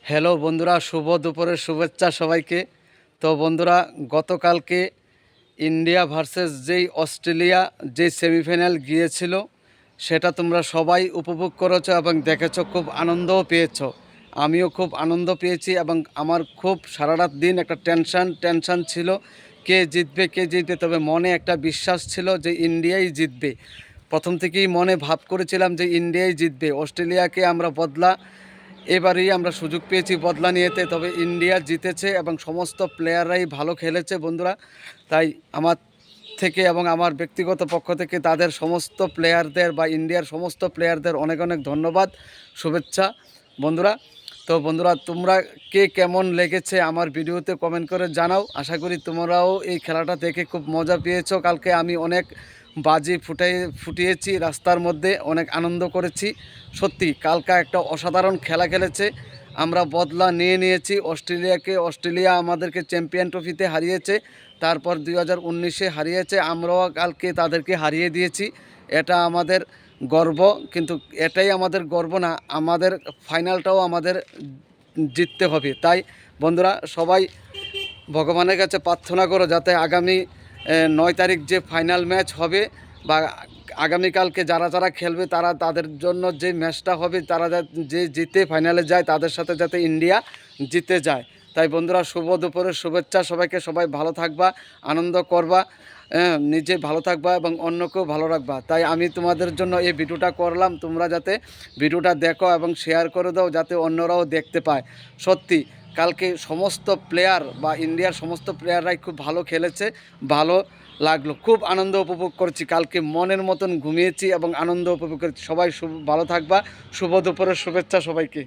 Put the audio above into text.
Hello বন্ধুরা, শুভ দুপুরের শুভেচ্ছা সবাইকে। তো বন্ধুরা, গতকালকে ইন্ডিয়া ভার্সেস অস্ট্রেলিয়া সেমিফাইনাল গিয়েছিল, সেটা তোমরা সবাই উপভোগ করেছো এবং দেখেছো, খুব আনন্দও পেয়েছো। আমিও খুব আনন্দ পেয়েছি এবং আমার খুব সারা রাত দিন একটা টেনশান ছিল, কে জিতবে। তবে মনে একটা বিশ্বাস ছিল যে ইন্ডিয়াই জিতবে। প্রথম থেকেই মনে ভাব করেছিলাম যে ইন্ডিয়াই জিতবে। অস্ট্রেলিয়াকে আমরা এবারেই আমরা সুযোগ পেয়েছি বদলা নিয়েতে, তবে ইন্ডিয়া জিতেছে এবং সমস্ত প্লেয়াররাই ভালো খেলেছে বন্ধুরা। তাই আমার থেকে এবং আমার ব্যক্তিগত পক্ষ থেকে তাদের সমস্ত প্লেয়ারদের বা ইন্ডিয়ার সমস্ত প্লেয়ারদের অনেক অনেক ধন্যবাদ, শুভেচ্ছা বন্ধুরা। তো বন্ধুরা, তোমরা কে কেমন লেগেছে আমার ভিডিওতে কমেন্ট করে জানাও। আশা করি তোমরাও এই খেলাটা দেখে খুব মজা পেয়েছো। কালকে আমি অনেক বাজি ফুটিয়েছি রাস্তার মধ্যে, অনেক আনন্দ করেছি। সত্যি কালকে একটা অসাধারণ খেলা খেলেছে। আমরা বদলা নিয়েছি অস্ট্রেলিয়াকে। অস্ট্রেলিয়া আমাদেরকে চ্যাম্পিয়ন ট্রফিতে হারিয়েছে, তারপর 2019-এ হারিয়েছে। আমরাও কালকে তাদেরকে হারিয়ে দিয়েছি। এটা আমাদের গর্ব, কিন্তু এটাই আমাদের গর্ব না, আমাদের ফাইনালটাও আমাদের জিততে হবে। তাই বন্ধুরা, সবাই ভগবানের কাছে প্রার্থনা করো যাতে আগামী 9 তারিখ যে ফাইনাল ম্যাচ হবে বা আগামীকালকে যারা যারা খেলবে তাদের জন্য যে ম্যাচটা হবে, তারা যে জিতে ফাইনালে যায় তাদের সাথে যাতে ইন্ডিয়া জিতে যায়। তাই বন্ধুরা, শুভ দুপুরের শুভেচ্ছা সবাইকে। সবাই ভালো থাকবা, আনন্দ করবা, নিজে ভালো থাকবা এবং অন্যকেও ভালো রাখবা। তাই আমি তোমাদের জন্য এই ভিডিওটা করলাম, তোমরা যাতে ভিডিওটা দেখো এবং শেয়ার করে দাও যাতে অন্যরাও দেখতে পায়। সত্যি কালকে সমস্ত প্লেয়ার বা ইন্ডিয়ার সমস্ত প্লেয়াররাই খুব ভালো খেলেছে, ভালো লাগলো, খুব আনন্দ উপভোগ করছি। কালকে মনের মতন ঘুমিয়েছি এবং আনন্দ উপভোগ করেছি। সবাই ভালো থাকবা, শুভ দুপুরের শুভেচ্ছা সবাইকে।